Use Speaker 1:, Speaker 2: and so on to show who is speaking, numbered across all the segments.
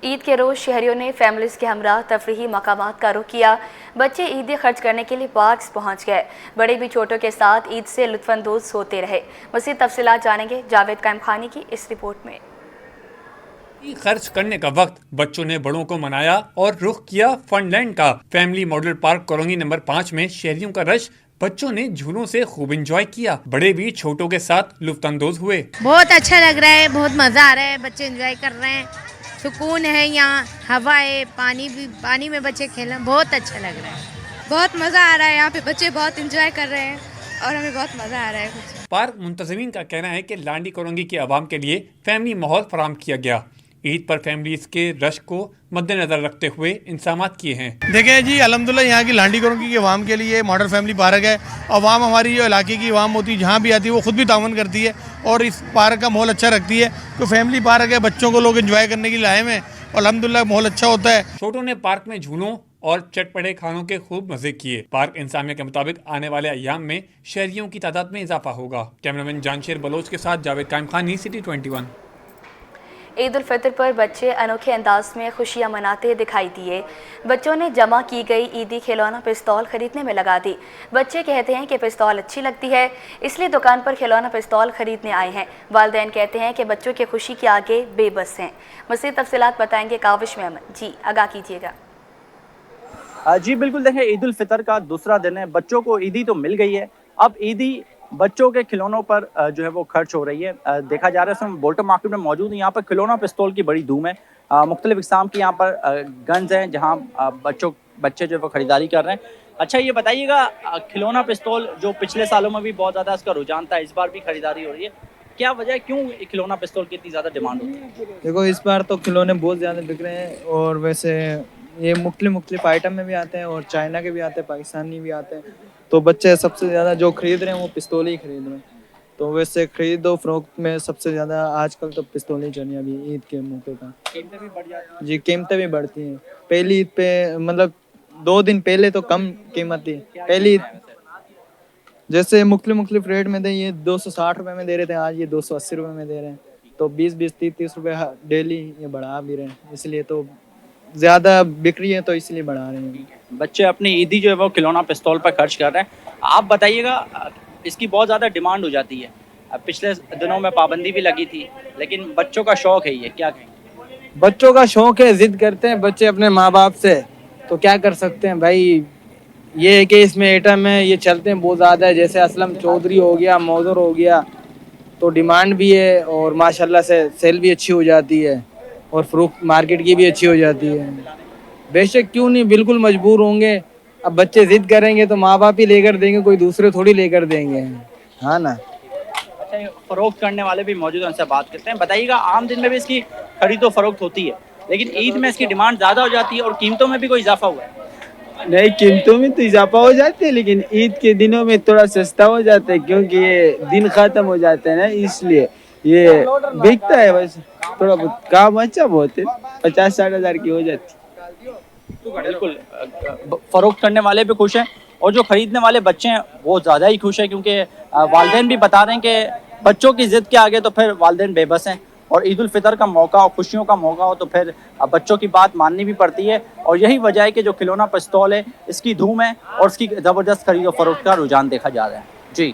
Speaker 1: ईद के रोज़ शहरियों ने फैमिलीज़ के हमरा तफरीही मकामात का रुख किया। बच्चे ईदी खर्च करने के लिए पार्क्स पहुंच गए। बड़े भी छोटों के साथ ईद से लुत्फानंदोज होते रहे। मज़ीद तफसीलात जानेंगे जावेद कायम खानी की इस रिपोर्ट में।
Speaker 2: खर्च करने का वक्त बच्चों ने बड़ों को मनाया और रुख किया फनलैंड का। Family model park colony number 5 में शहरियों का रश। बच्चों ने झूलों से खूब एंजॉय किया। बड़े भी छोटों के साथ लुत्फानंदोज हुए।
Speaker 3: बहुत अच्छा लग रहा है, बहुत मजा आ रहा है, बच्चे एंजॉय कर रहे हैं, सुकून है यहाँ, हवा है, पानी में बच्चे खेल, बहुत अच्छा लग रहा है,
Speaker 4: बहुत मजा आ रहा है। यहाँ पे बच्चे बहुत एंजॉय कर रहे हैं और हमें बहुत मजा आ रहा है।
Speaker 2: पार्क मुंतज़मीन का कहना है कि लांडी कोरंगी के अवाम के लिए फैमिली माहौल फराहम किया गया। ईद पर फैमिलीज के रश को मद्देनजर रखते हुए इंतजामात किए हैं।
Speaker 5: देखें जी, अल्हम्दुलिल्लाह यहाँ की लांडी कोरंगी के अवाम के लिए मॉडल फैमिली पार्क है। अवाम हमारी जो इलाके की अवाम होती है, जहाँ भी आती है, वो खुद भी तावन करती है और इस पार्क का माहौल अच्छा रखती है। तो फैमिली पार्क है, बच्चों को लोग एंजॉय करने के लिए आए हैं और अल्हम्दुलिल्लाह माहौल अच्छा होता है।
Speaker 2: छोटों ने पार्क में झूलों और चटपटे खानों के खूब मजे किए। पार्क इंतजामिया के मुताबिक आने वाले अयाम में शहरियों की तादाद में इजाफा होगा। कैमरामैन जानशेर बलोच के साथ जावेद कायम खानी, सिटी 21।
Speaker 1: ईद उल फितर पर बच्चे अनोखे अंदाज में खुशियां मनाते दिखाई दिए। बच्चों ने जमा की गई ईदी खिलौना पिस्तौल खरीदने में लगा दी। बच्चे कहते हैं कि पिस्तौल अच्छी लगती है, इसलिए दुकान पर खिलौना पिस्तौल खरीदने आए हैं। वालिदैन कहते हैं कि बच्चों की खुशी के आगे बेबस हैं। मज़ीद तफसीलात बताएंगे काविश में अमन। जी आगाह कीजिएगा।
Speaker 6: जी बिल्कुल, देखें ईद उल फितर का दूसरा दिन है। बच्चों को ईदी तो मिल गई है, अब ईदी बच्चों के खिलौनों पर जो है वो खर्च हो रही है। देखा जा रहा है, हम बोल्टन मार्केट में मौजूद हैं। यहाँ पर खिलौना पिस्तौल की बड़ी धूम है। मुख्तलिफ इक़साम की यहाँ पर गन्स हैं, जहाँ बच्चे जो है वो ख़रीदारी कर रहे हैं। अच्छा ये बताइएगा, खिलौना पिस्तौल जो पिछले सालों में भी बहुत ज़्यादा इसका रुझान था, इस बार भी ख़रीदारी हो रही है, क्या वजह, क्यों खिलौना पिस्तौल की इतनी ज़्यादा डिमांड होती है?
Speaker 7: देखो, इस बार तो खिलौने बहुत ज़्यादा बिक रहे हैं और वैसे ये मुख्तलिफ आइटम में भी आते हैं और चाइना के भी आते हैं, पाकिस्तानी भी आते हैं। तो बच्चे सबसे ज़्यादा जो खरीद रहे हैं वो पिस्तौल ही खरीद रहे हैं। तो वैसे खरीदो फरोख्त में सबसे ज़्यादा आजकल तो पिस्तौल ही चली अभी ईद के मौके पर।
Speaker 6: कीमतें भी बढ़ जाती हैं?
Speaker 7: जी, कीमतें भी बढ़ती हैं। पहली ईद पे मतलब 2 दिन पहले तो कम कीमत थी। पहली ईद जैसे मुख्तलिफ रेट में थे, ये 260 रुपये में दे रहे थे, आज ये 280 रुपये में दे रहे हैं। तो 20-20, 30-30 रुपये डेली ये बढ़ा भी रहे हैं, इसलिए तो ज़्यादा बिक्री है, तो इसलिए बढ़ा रहे हैं।
Speaker 6: बच्चे अपनी ईदी जो है वो खिलौना पिस्तौल पर खर्च कर रहे हैं। आप बताइएगा, इसकी बहुत ज़्यादा डिमांड हो जाती है। पिछले दिनों में पाबंदी भी लगी थी, लेकिन बच्चों का शौक़ है, ये क्या कहेंगे?
Speaker 7: बच्चों का शौक़ है, ज़िद करते हैं बच्चे अपने माँ बाप से, तो क्या कर सकते हैं भाई। ये है कि इसमें आइटम है, ये चलते हैं बहुत ज़्यादा है। जैसे असलम चौधरी हो गया, मौजूर हो गया, तो डिमांड भी है और माशाल्लाह से सेल भी अच्छी हो जाती है और फ्रूट मार्केट की भी अच्छी हो जाती है। बेशक क्यों नहीं, बिल्कुल मजबूर होंगे। अब बच्चे जिद करेंगे तो माँ बाप ही लेकर देंगे, कोई दूसरे थोड़ी लेकर देंगे, हाँ ना।
Speaker 6: अच्छा, फरोख्त करने वाले भी मौजूद हैं, उनसे बात करते हैं। बताइएगा, आम दिन में भी इसकी खरीदो फरोख्त होती है, लेकिन ईद में इसकी डिमांड ज़्यादा हो जाती है और कीमतों में भी कोई इजाफा हुआ है?
Speaker 7: नहीं, कीमतों में तो इजाफा हो जाते हैं, लेकिन ईद के दिनों में थोड़ा सस्ता हो जाता है, क्योंकि ये दिन ख़त्म हो जाते हैं ना, इसलिए ये बिकता है। बस थोड़ा बहुत काम अच्छा बहुत है, 50-60 हज़ार की हो जाती है।
Speaker 6: बिल्कुल, फरोख्त करने वाले भी खुश हैं और जो खरीदने वाले बच्चे हैं वो ज़्यादा ही खुश हैं, क्योंकि वालिदैन भी बता रहे हैं कि बच्चों की ज़िद के आगे तो फिर वालिदैन बेबस हैं। और ईद उल फितर का मौका और खुशियों का मौका हो तो फिर बच्चों की बात माननी भी पड़ती है। और यही वजह है कि जो खिलौना पिस्तौल है, इसकी धूम है और इसकी ज़बरदस्त खरीद और फरोख्त का रुझान देखा जा रहा है। जी,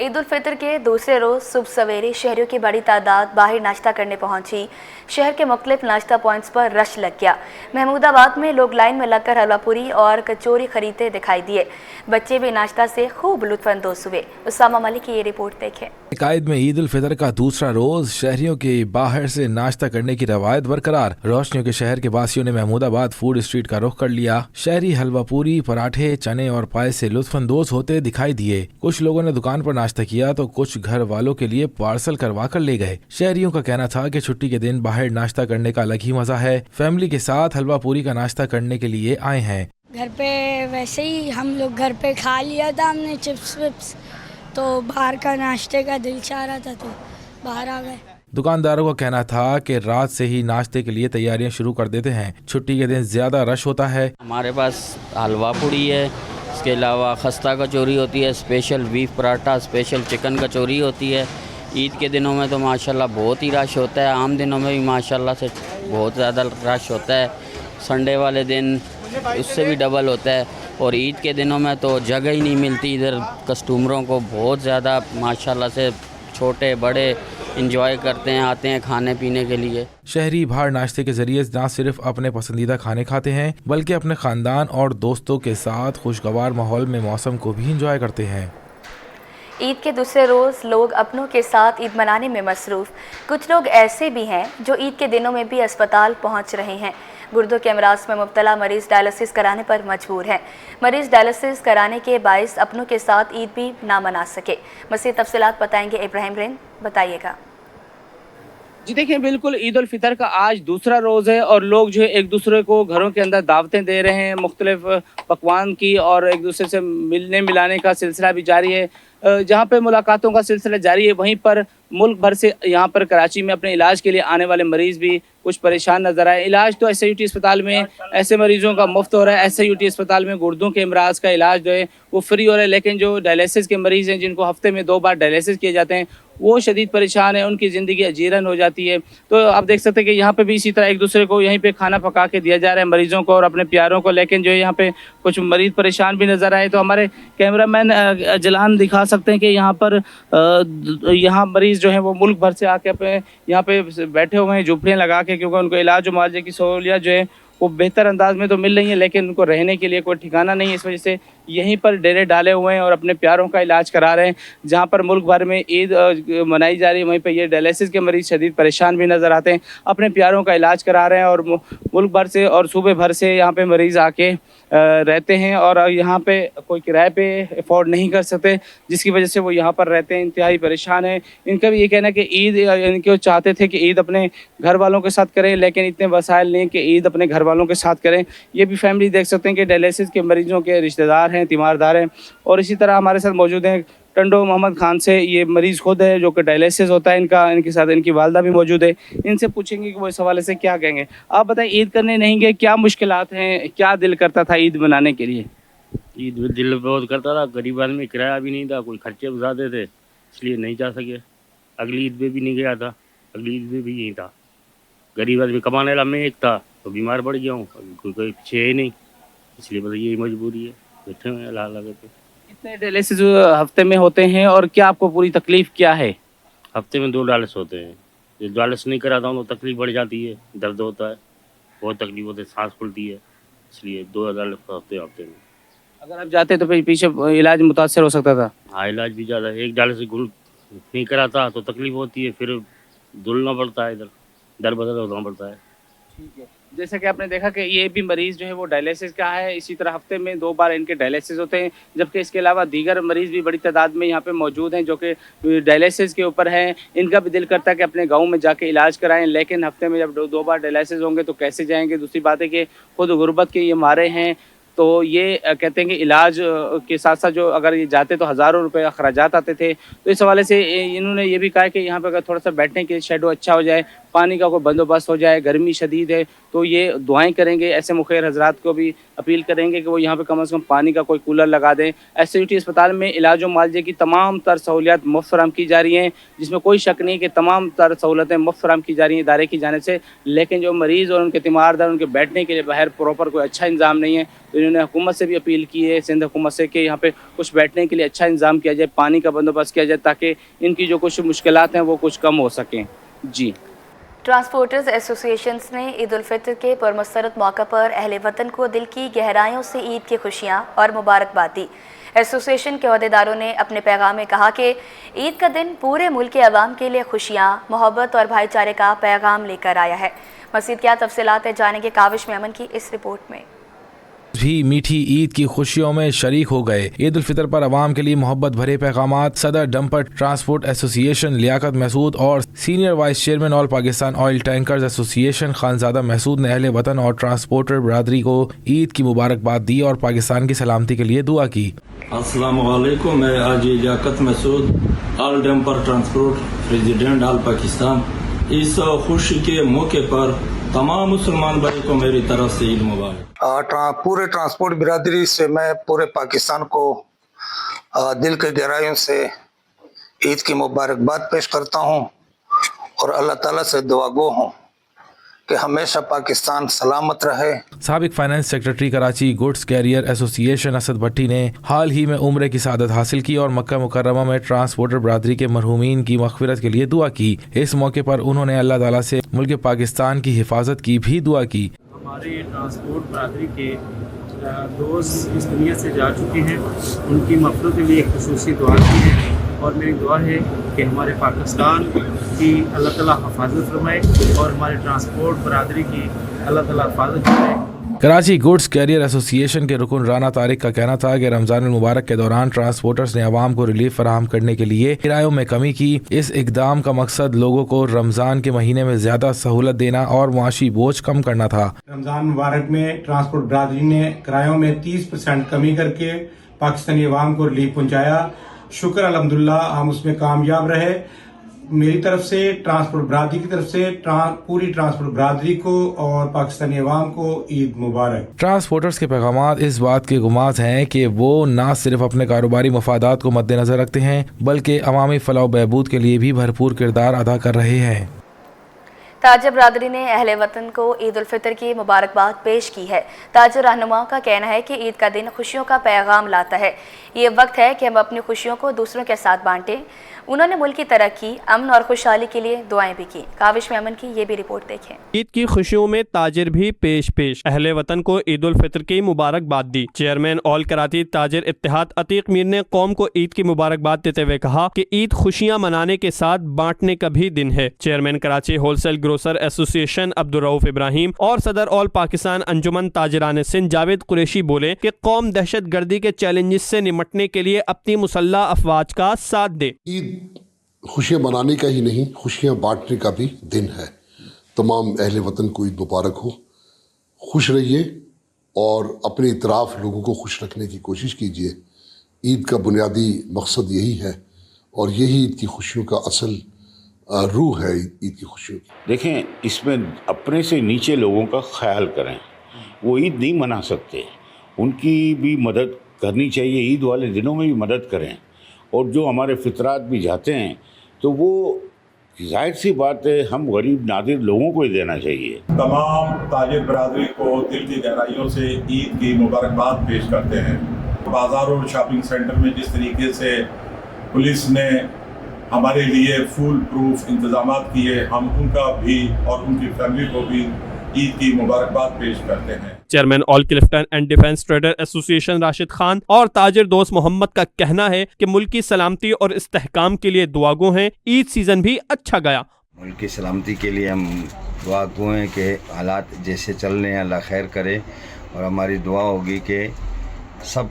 Speaker 1: ईद उल फितर के दूसरे रोज़ सुबह सवेरे शहरियों की बड़ी तादाद बाहर नाश्ता करने पहुंची। शहर के मुख्तलिफ नाश्ता पॉइंट्स पर रश लग गया। महमूदाबाद में लोग लाइन में लगकर हलवा पूरी और कचौरी खरीदते दिखाई दिए। बच्चे भी नाश्ता से खूब लुत्फानंदोज हुए। उसामा मलिक की ये रिपोर्ट देखें।
Speaker 8: ईद में ईद उल फितर का दूसरा रोज शहरियों के बाहर से नाश्ता करने की रवायत बरकरार। रोशनियों के शहर के वासियों ने महमूदाबाद फूड स्ट्रीट का रुख कर लिया। शहरी हलवा पूरी, पराठे, चने और पाए से लुत्फानंदोज होते दिखाई दिए। कुछ लोगों ने दुकान पर नाश्ता किया तो कुछ घर वालों के लिए पार्सल करवा कर ले गए। शहरियों का कहना था कि छुट्टी के दिन बाहर नाश्ता करने का अलग ही मजा है। फैमिली के साथ हलवा पूरी का नाश्ता करने के लिए आए हैं।
Speaker 4: घर पे वैसे ही हम लोग घर पे खा लिया था हमने चिप्स विप्स, तो बाहर का नाश्ते का दिल चाह रहा था तो बाहर आ गए।
Speaker 8: दुकानदारों का कहना था कि रात से ही नाश्ते के लिए तैयारियां शुरू कर देते हैं। छुट्टी के दिन ज्यादा रश होता है।
Speaker 9: हमारे पास हलवा पूड़ी है, इसके अलावा खस्ता कचौरी होती है, स्पेशल बीफ पराठा, स्पेशल चिकन कचौरी होती है। ईद के दिनों में तो माशाल्लाह बहुत ही रश होता है, आम दिनों में भी माशाल्लाह से बहुत ज़्यादा रश होता है, संडे वाले दिन उससे भी डबल होता है, और ईद के दिनों में तो जगह ही नहीं मिलती इधर कस्टमरों को। बहुत ज़्यादा माशाल्लाह से छोटे बड़े इंजॉय करते हैं, आते हैं खाने पीने के लिए।
Speaker 8: शहरी बाहर नाश्ते के जरिए न सिर्फ अपने पसंदीदा खाने खाते हैं बल्कि अपने खानदान और दोस्तों के साथ खुशगवार माहौल में मौसम को भी इंजॉय करते हैं।
Speaker 1: ईद के दूसरे रोज़ लोग अपनों के साथ ईद मनाने में मसरूफ़। कुछ लोग ऐसे भी हैं जो ईद के दिनों में भी अस्पताल पहुंच रहे हैं। गुर्दों के अमराज में मुब्तला मरीज़ डायलिसिस कराने पर मजबूर हैं। मरीज़ डायलिसिस कराने के बाइस अपनों के साथ ईद भी ना मना सके। मज़ीद तफसीलात बताएंगे इब्राहिम रिन, बताइएगा।
Speaker 7: जी देखिए, बिल्कुल ईद उल फितर का आज दूसरा रोज़ है और लोग जो है एक दूसरे को घरों के अंदर दावतें दे रहे हैं मुख्तलिफ पकवान की, और एक दूसरे से मिलने मिलाने का सिलसिला भी जारी है। जहाँ पे मुलाकातों का सिलसिला जारी है, वहीं पर मुल्क भर से यहाँ पर कराची में अपने इलाज के लिए आने वाले मरीज़ भी कुछ परेशान नज़र आए। इलाज तो SUT अस्पताल में ऐसे मरीज़ों का मुफ्त हो रहा है। SUT अस्पताल में गुर्दों के अमराज का इलाज जो है वो फ्री हो रहा है, लेकिन जो डायलिसिस के मरीज़ हैं जिनको हफ्ते में 2 बार डायलिसिस किए जाते हैं वो शदीद परेशान है, उनकी ज़िंदगी अजीरन हो जाती है। तो आप देख सकते हैं कि यहाँ पे भी इसी तरह एक दूसरे को यहीं पे खाना पका के दिया जा रहा है मरीज़ों को और अपने प्यारों को, लेकिन जो है यहाँ पे कुछ मरीज़ परेशान भी नज़र आए। तो हमारे कैमरामैन जलान दिखा सकते हैं कि यहाँ पर यहाँ मरीज़ जो है वो मुल्क भर से आके अपने यहाँ पे बैठे हुए हैं झुपड़ियाँ लगा के, क्योंकि उनको इलाज और मुआवजे की सहूलियत जो है वो बेहतर अंदाज में तो मिल रही है, लेकिन उनको रहने के लिए कोई ठिकाना नहीं है। इस वजह से यहीं पर डेरे डाले हुए हैं और अपने प्यारों का इलाज करा रहे हैं। जहाँ पर मुल्क भर में ईद मनाई जा रही है, वहीं पर ये डायलिसिस के मरीज़ शदीद परेशान भी नज़र आते हैं, अपने प्यारों का इलाज करा रहे हैं। और मुल्क भर से और सूबे भर से यहाँ पे मरीज़ आके रहते हैं और यहाँ पे कोई किराए पे अफोर्ड नहीं कर सकते, जिसकी वजह से वो यहाँ पर रहते हैं, इंतहाई परेशान है। इनका भी ये कहना है कि ईद इनके चाहते थे कि ईद अपने घर वालों के साथ करें, लेकिन इतने वसाइल नहीं कि ईद अपने घर वालों के साथ करें। ये भी फैमिली देख सकते हैं कि डायलिसिस के मरीजों के रिश्तेदार हैं, तीमारदार हैं। और इसी तरह हमारे साथ मौजूद हैं टंडो मोहम्मद खान से, ये मरीज़ खुद है जो कि डायलिसिस होता है इनका, इनके साथ इनकी वालदा भी मौजूद है। इनसे पूछेंगे कि वो इस हवाले से क्या कहेंगे। आप बताएं, ईद करने नहीं गए, क्या मुश्किलात हैं, क्या दिल करता था ईद मनाने के लिए?
Speaker 10: ईद में दिल बहुत करता था, गरीब आदमी, किराया भी नहीं था, कोई खर्चे भी ज़्यादा थे, इसलिए नहीं जा सके। अगली ईद में भी नहीं गया था, अगली ईद में भी यहीं था। गरीब आदमी कमाने वाला मैं एक था, तो बीमार पड़ गया हूँ, कोई पीछे है नहीं, इसलिए बस यही मजबूरी है, बैठे हुए अल्लाह लगे।
Speaker 7: कितने डायलिसिस हफ्ते में होते हैं और क्या आपको पूरी तकलीफ क्या है?
Speaker 10: हफ्ते में 2 डायलिसिस होते हैं। जो डायलिसिस नहीं कराता हूँ तो तकलीफ बढ़ जाती है, दर्द होता है, बहुत तकलीफ होती है, सांस फूलती है, इसलिए 2 डायलिसिस हफ्ते में।
Speaker 7: अगर आप जाते तो फिर पीछे इलाज मुतासर हो सकता था?
Speaker 10: हाँ, इलाज भी ज़्यादा, एक डायलिसिस नहीं कराता तो तकलीफ होती है, फिर धुलना पड़ता है, इधर दर बदर होना पड़ता है।
Speaker 7: ठीक है, जैसा कि आपने देखा कि ये भी मरीज़ जो है वो डायलिसिस का है। इसी तरह हफ्ते में 2 बार इनके डायलिसिस होते हैं, जबकि इसके अलावा दीगर मरीज़ भी बड़ी तादाद में यहाँ पे मौजूद हैं जो कि डायलिसिस के ऊपर हैं। इनका भी दिल करता है कि अपने गांव में जाके इलाज कराएं, लेकिन हफ्ते में जब 2 बार डायलिसिस होंगे तो कैसे जाएंगे। दूसरी बात है कि खुद गुर्बत के ये मारे हैं, तो ये कहते हैं कि इलाज के साथ साथ जो अगर ये जाते तो हज़ारों रुपए अखराजात आते थे। तो इस हवाले से इन्होंने ये भी कहा कि यहाँ पे अगर थोड़ा सा बैठने के शेडो अच्छा हो जाए, पानी का कोई बंदोबस्त हो जाए, गर्मी शदीद है, तो ये दुआएं करेंगे। ऐसे मुखिर हजरात को भी अपील करेंगे कि वो यहाँ पे कम से कम पानी का कोई कूलर लगा दें। SUT अस्पताल में इलाज व मुआवजे की तमाम तर सहूलियात मुफ्त फराहम की जा रही हैं, जिसमें कोई शक नहीं कि तमाम तर सहूलतें मुफ्त फराहम की जा रही हैं इदारे की जाने से। लेकिन जो मरीज़ और उनके तीमारदार, उनके बैठने के लिए बाहर प्रॉपर कोई अच्छा इंतज़ाम नहीं है। तो इन्होंने हुकूमत से भी अपील की है, सिंध हुकूमत से, कि यहाँ पे कुछ बैठने के लिए अच्छा इंतज़ाम किया जाए, पानी का बंदोबस्त किया जाए, ताकि इनकी जो कुछ मुश्किलात हैं वो कुछ कम हो सकें। जी।
Speaker 1: ट्रांसपोर्टर्स एसोसिएशंस ने ईद उल फितर के पुरमसरत मौका पर अहले वतन को दिल की गहराइयों से ईद की खुशियाँ और मुबारकबाद दी। एसोसिएशन के अहदेदारों ने अपने पैगाम में कहा कि ईद का दिन पूरे मुल्क के अवाम के लिए खुशियाँ, मोहब्बत और भाईचारे का पैगाम लेकर आया है। मज़ीद क्या तफसीलात है जानेंगे काविश मेमन की इस रिपोर्ट में।
Speaker 8: भी मीठी ईद की खुशियों में शरीक हो गए। ईद उल फितर पर अवाम के लिए मोहब्बत भरे पैगामात। सदर dumper transport association Liaquat Mahsud और senior vice chairman all Pakistan oil tankers association Khanzada Mahsud ने अहले वतन और ट्रांसपोर्टर बरादरी को ईद की मुबारकबाद दी और पाकिस्तान की सलामती के लिए दुआ की।
Speaker 11: अस्सलाम वालेकुम, मैं आज Liaquat Mehsud all dumper transport president all Pakistan, इस खुशी के मौके पर तमाम मुसलमान भाई को मेरी तरफ से ईद मुबारक।
Speaker 12: पूरे ट्रांसपोर्ट बिरादरी से मैं पूरे पाकिस्तान को दिल के गहराइयों से ईद की मुबारकबाद पेश करता हूं और अल्लाह ताला से दुआ गो हूं कि हमेशा पाकिस्तान सलामत रहे।
Speaker 8: साबिक finance secretary Karachi goods carrier association Asad Bhatti ने हाल ही में उम्रे की सआदत हासिल की और मक्का मुकर्रमा में ट्रांसपोर्टर बरादरी के मरहूमीन की मग़फ़िरत के लिए दुआ की। इस मौके पर उन्होंने अल्लाह ताला से मुल्क पाकिस्तान की हिफाजत की भी दुआ की।
Speaker 13: हमारे ट्रांसपोर्ट बरादरी के दोस्त इस दुनिया से जा चुके हैं, उनकी मग़फ़िरत के लिए एक ख़ुसूसी दुआ की है और मेरी दुआ है कि हमारे पाकिस्तान की अल्लाह ताला हिफाजत फरमाए और हमारे ट्रांसपोर्ट बरादरी की अल्लाह ताला हिफाजत फरमाए।
Speaker 8: कराची गुड्स कैरियर एसोसिएशन के रुकन राना तारिक का कहना था कि रमज़ान मुबारक के दौरान ट्रांसपोर्टर्स ने आवाम को रिलीफ फराहम करने के लिए किरायों में कमी की। इस इकदाम का मकसद लोगों को रमज़ान के महीने में ज़्यादा सहूलत देना और मुआशी बोझ कम करना था।
Speaker 5: रमज़ान मुबारक में ट्रांसपोर्ट बरादरी ने किरायों में 30% कमी करके पाकिस्तानी अवाम को रिलीफ पहुँचाया। शुक्र अल्हम्दुलिल्लाह हम उसमें कामयाब रहे। मेरी तरफ से, ट्रांसपोर्ट बरादरी की तरफ से पूरी ट्रांसपोर्ट बरादरी को और पाकिस्तानी अवाम को ईद मुबारक।
Speaker 8: ट्रांसपोर्टर्स के पैगामात इस बात के गुमाज हैं कि वो न सिर्फ अपने कारोबारी मफादात को मद्देनजर रखते हैं बल्कि अवामी फलाह बहबूद के लिए भी भरपूर किरदार अदा कर रहे हैं।
Speaker 1: ताजर बरादरी ने अहले वतन को ईद उल फितर की मुबारकबाद पेश की है। ताजर रहनुमाओं का कहना है कि ईद का दिन खुशियों का पैगाम लाता है। ये वक्त है कि हम अपनी खुशियों को दूसरों के साथ बांटें। उन्होंने मुल्क की तरक्की, अमन और खुशहाली के लिए दुआएं भी की। काविश में अमन की ये भी रिपोर्ट देखें।
Speaker 14: ईद की खुशियों में ताजिर भी पेश अहले वतन को ईद उल फितर की मुबारकबाद दी। चेयरमैन ऑल कराची ताजिर इत्तेहाद अतीक मीर ने कौम को ईद की मुबारकबाद देते हुए कहा कि ईद खुशियां मनाने के साथ बांटने का भी दिन है। Chairman Karachi wholesale grocer association Abdul Rauf Ibrahim और सदर ऑल पाकिस्तान अंजुमन ताजिरान सिंध जावेद कुरैशी बोले कि कौम दहशत गर्दी के चैलेंजेस से निमटने के लिए अपनी मुसल्लह अफवाज का साथ दे।
Speaker 15: खुशियाँ मनाने का ही नहीं, खुशियाँ बांटने का भी दिन है। तमाम अहले वतन को ईद मुबारक हो। खुश रहिए और अपने इतराफ़ लोगों को खुश रखने की कोशिश कीजिए। ईद का बुनियादी मकसद यही है और यही ईद की खुशियों का असल रूह है। ईद की खुशियों की
Speaker 16: देखें, इसमें अपने से नीचे लोगों का ख्याल करें। वो ईद नहीं मना सकते, उनकी भी मदद करनी चाहिए। ईद वाले दिनों में भी मदद करें और जो हमारे फितरात भी जाते हैं तो वो जाहिर सी बात है हम गरीब नादिर लोगों को ही देना चाहिए।
Speaker 17: तमाम ताजिर बरादरी को दिल की गहराइयों से ईद की मुबारकबाद पेश करते हैं। बाज़ार और शॉपिंग सेंटर में जिस तरीके से पुलिस ने हमारे लिए फुल प्रूफ इंतजामात किए, हम उनका भी और उनकी फैमिली को भी ईद की मुबारकबाद पेश करते हैं।
Speaker 14: Chairman all Clifton and defence trader association Rashid Khan और ताजिर दोस्त मोहम्मद का कहना है कि मुल्क की सलामती और इस्तेहकाम के लिए दुआगो हैं। ईद सीजन भी अच्छा गया।
Speaker 18: मुल्क की सलामती के लिए हम दुआगो हैं कि हालात जैसे चल रहे हैं अल्लाह खैर करे और हमारी दुआ होगी कि सब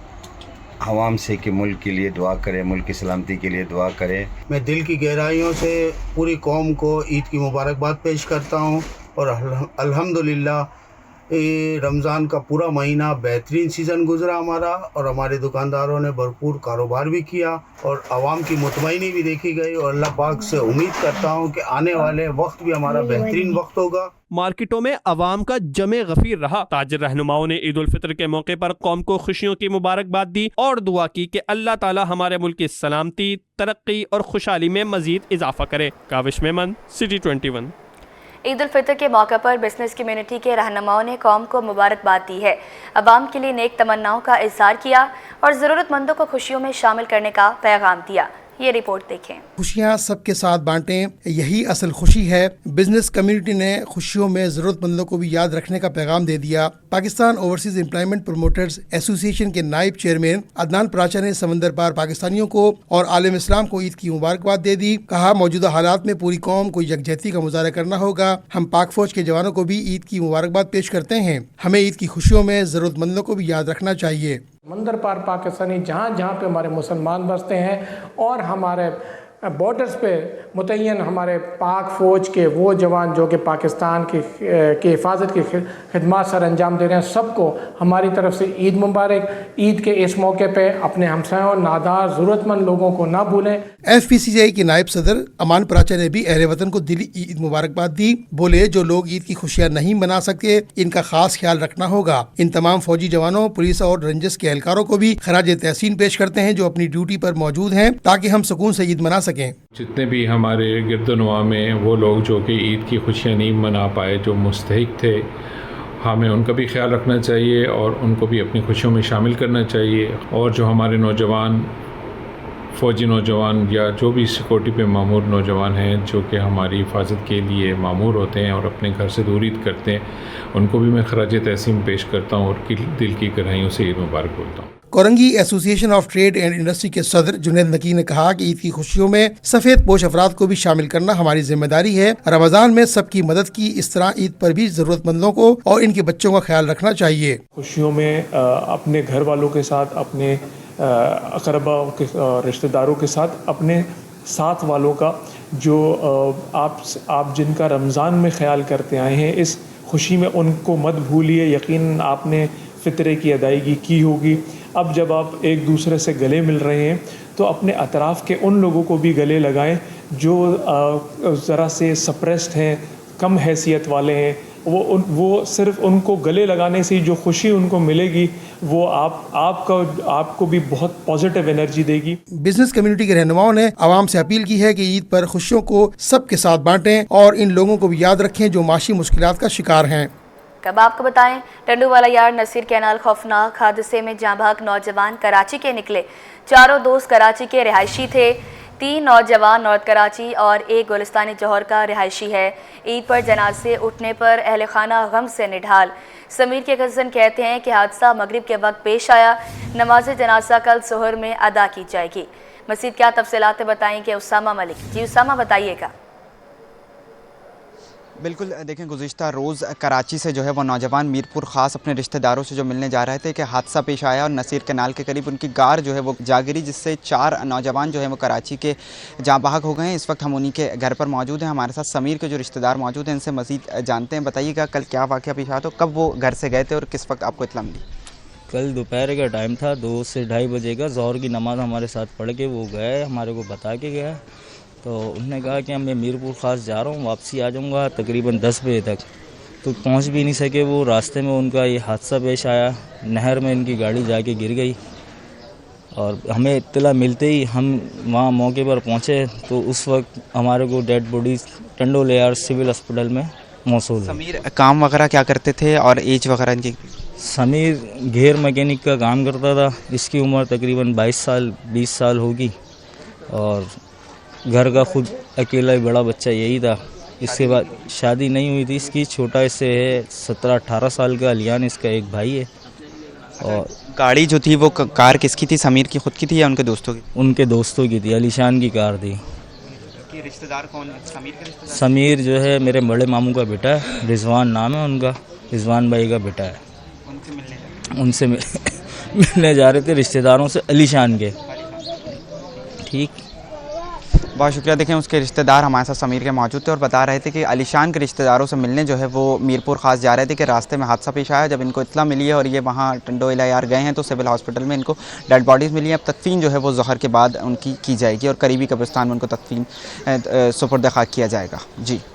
Speaker 18: आवाम से कि मुल्क के लिए दुआ करें, मुल्क की सलामती के लिए दुआ करें।
Speaker 19: मैं दिल की गहराइयों से पूरी कौम को ईद की मुबारकबाद पेश करता हूँ और अल्हम्दुलिल्लाह रमज़ान का पूरा महीना बेहतरीन सीज़न गुजरा हमारा और हमारे दुकानदारों ने भरपूर कारोबार भी किया और आवाम की मुतमईनी भी देखी गई और अल्लाह पाक से उम्मीद करता हूँ कि आने वाले वक्त भी हमारा बेहतरीन वक्त होगा।
Speaker 14: मार्केटों में अवाम का जमे गफीर रहा। ताजिर रहनुमाओं ने ईद उल फितर के मौके पर कौम को खुशियों की मुबारकबाद दी और दुआ की कि अल्लाह ताला हमारे मुल्क की सलामती, तरक्की और खुशहाली में मजीद इजाफा करे। काविश मेमन, सिटी 21।
Speaker 1: ईद उल फितर के मौके पर बिजनेस कम्युनिटी के रहनुमाओं ने कौम को मुबारकबाद दी है। अवाम के लिए नेक तमन्नाओं का इज़हार किया और ज़रूरतमंदों को खुशियों में शामिल करने का पैगाम दिया। ये रिपोर्ट देखें।
Speaker 20: खुशियाँ सबके साथ बांटें, यही असल खुशी है। बिजनेस कम्युनिटी ने खुशियों में ज़रूरतमंदों को भी याद रखने का पैगाम दे दिया। Pakistan overseas employment promoters association के नायब चेयरमैन अदनान पराचा ने समंदर पार पाकिस्तानियों को और आलम इस्लाम को ईद की मुबारकबाद दे दी। कहा, मौजूदा हालात में पूरी कौम को यकजहती का मुजाहरा करना होगा। हम पाक फौज के जवानों को भी ईद की मुबारकबाद पेश करते हैं। हमें ईद की खुशियों में ज़रूरतमंदों को भी याद रखना चाहिए।
Speaker 21: समंदर पार पाकिस्तानी जहाँ जहाँ पे हमारे मुसलमान बसते हैं और हमारे बॉर्डर्स पे मुतय्यन हमारे पाक फ़ौज के वो जवान जो कि पाकिस्तान की हिफाजत की खिदमत सर अंजाम दे रहे हैं, सबको हमारी तरफ से ईद मुबारक। ईद के इस मौके पे अपने हमसायों, नादार, ज़रूरतमंद लोगों को ना भूलें।
Speaker 20: FPCI के नायब सदर अमान पराचा ने भी अहले वतन को दिली ईद मुबारकबाद दी। बोले, जो लोग ईद की खुशियाँ नहीं मना सकते, इनका खास ख्याल रखना होगा। इन तमाम फौजी जवानों, पुलिस और रेंजर्स के एहलकारों को भी खराज तहसीन पेश करते हैं जो अपनी ड्यूटी पर मौजूद हैं, ताकि हम सुकून से ईद मना सकें। सकें।
Speaker 3: जितने भी हमारे गिरदनवा में वो लोग जो कि ईद की खुशियाँ नहीं मना पाए, जो मुस्तहिक थे, हमें उनका भी ख्याल रखना चाहिए और उनको भी अपनी खुशियों में शामिल करना चाहिए। और जो हमारे नौजवान, फ़ौजी नौजवान या जो भी सिक्योरिटी पे मामूर नौजवान हैं जो कि हमारी हिफाजत के लिए मामूर होते हैं और अपने घर से दूर ईद करते हैं, उनको भी मैं खराज तहसीन पेश करता हूँ और दिल की गहराइयों से ईद मुबारक बोलता हूँ।
Speaker 20: Korangi association of trade and industry के सदर जुनैद नकी ने कहा कि ईद की खुशियों में सफ़ेद पोश अफराद को भी शामिल करना हमारी जिम्मेदारी है। रमज़ान में सबकी मदद की, इस तरह ईद पर भी ज़रूरतमंदों को और इनके बच्चों का ख्याल रखना चाहिए।
Speaker 21: खुशियों में अपने घर वालों के साथ, अपने अकरबा के रिश्तेदारों के साथ, अपने साथ वालों का जो आप जिनका रमज़ान में ख्याल करते आए हैं, इस खुशी में उनको मत भूलिए। यकीन आपने फ़ितरे की अदायगी की होगी। अब जब आप एक दूसरे से गले मिल रहे हैं तो अपने अतराफ़ के उन लोगों को भी गले लगाएं जो ज़रा से सप्रेस्ड हैं, कम हैसियत वाले हैं। वो सिर्फ उनको गले लगाने से जो खुशी उनको मिलेगी वो आपको भी बहुत पॉजिटिव एनर्जी देगी।
Speaker 20: बिजनेस कम्युनिटी के रहनुमाओं ने आवाम से अपील की है कि ईद पर खुशियों को सबके साथ बांटें और इन लोगों को भी याद रखें जो माशी मुश्किलात का शिकार हैं।
Speaker 1: कब आपको बताएं, टंडूवाला यार्ड नसीर कैनाल खौफनाक हादसे में जाँ बहक नौजवान कराची के निकले। चारों दोस्त कराची के रिहायशी थे। 3 नौजवान नॉर्थ कराची और एक गुलिस्तानी जौहर का रिहायशी है। ईद पर जनाजे उठने पर अहल खाना गम से निढाल। समीर के कज़न कहते हैं कि हादसा मगरिब के वक्त पेश आया। नमाज जनाजा कल जोहर में अदा की जाएगी। मज़ीद क्या तफसीलात बताएंगे उसामा मलिक। जी उसामा, बताइएगा।
Speaker 22: बिल्कुल, देखें, गुज़िश्ता रोज़ कराची से जो है वो नौजवान मीरपुर ख़ास अपने रिश्तेदारों से जो मिलने जा रहे थे कि हादसा पेश आया और नसीर कैनाल के करीब उनकी कार जो है वो जा गिरी, जिससे 4 नौजवान जो है वो कराची के जाँ बहक हो गए हैं। इस वक्त हम उन्हीं के घर पर मौजूद हैं। हमारे साथ समीर के जो रिश्तेदार मौजूद हैं, इनसे मज़ीद जानते हैं। बताइएगा, कल क्या वाक़या पेश आया, तो कब वो घर से गए थे और किस वक्त आपको इत्तला मिली?
Speaker 23: कल दोपहर का टाइम था, 2 से ढाई बजे का। ज़ोहर की नमाज़ हमारे साथ पढ़ के वो गए, हमारे को बता के गया। तो उन्होंने कहा कि मैं मीरपुर ख़ास जा रहा हूँ, वापसी आ जाऊँगा तकरीबन 10 बजे तक। तो पहुँच भी नहीं सके वो, रास्ते में उनका ये हादसा पेश आया। नहर में इनकी गाड़ी जाके गिर गई और हमें इत्तला मिलते ही हम वहाँ मौके पर पहुँचे तो उस वक्त हमारे को डेड बॉडी टंडोला यार्ड सिविल हॉस्पिटल में मौसूल है।
Speaker 22: समीर काम वगैरह क्या करते थे और एज वगैरह इनकी?
Speaker 23: समीर घेर मैकेनिक का काम करता था। इसकी उम्र तकरीबन 20 साल होगी और घर का खुद अकेला ही बड़ा बच्चा यही था। इसके बाद शादी नहीं हुई थी इसकी। छोटा इससे है 17-18 साल का अलियान, इसका एक भाई है। और
Speaker 22: गाड़ी जो थी वो कार किसकी थी? समीर की खुद की थी या उनके दोस्तों की?
Speaker 23: उनके दोस्तों की थी, अलीशान की कार थी।
Speaker 22: रिश्तेदार कौन है समीर के रिश्तेदार?
Speaker 23: समीर जो है मेरे बड़े मामू का बेटा है, रिजवान नाम है उनका, रिजवान भाई का बेटा है। उनसे मिलने जा रहे थे रिश्तेदारों से, अलीशान के। ठीक,
Speaker 22: बहुत शुक्रिया। देखें, उसके रिश्तेदार हमारे साथ समीर के मौजूद थे और बता रहे थे कि अलीशान के रिश्तेदारों से मिलने जो है वो मीरपुर ख़ास जा रहे थे कि रास्ते में हादसा पेश आया। जब इनको इत्तला मिली है और ये वहाँ टंडोला यार्ड गए हैं तो सिविल हॉस्पिटल में इनको डेड बॉडीज़ मिली हैं। अब तदफीन जो है वो ज़ोहर के बाद उनकी की जाएगी और करीबी कब्रिस्तान में उनको तदफीन सुपुर्द खाक किया जाएगा। जी।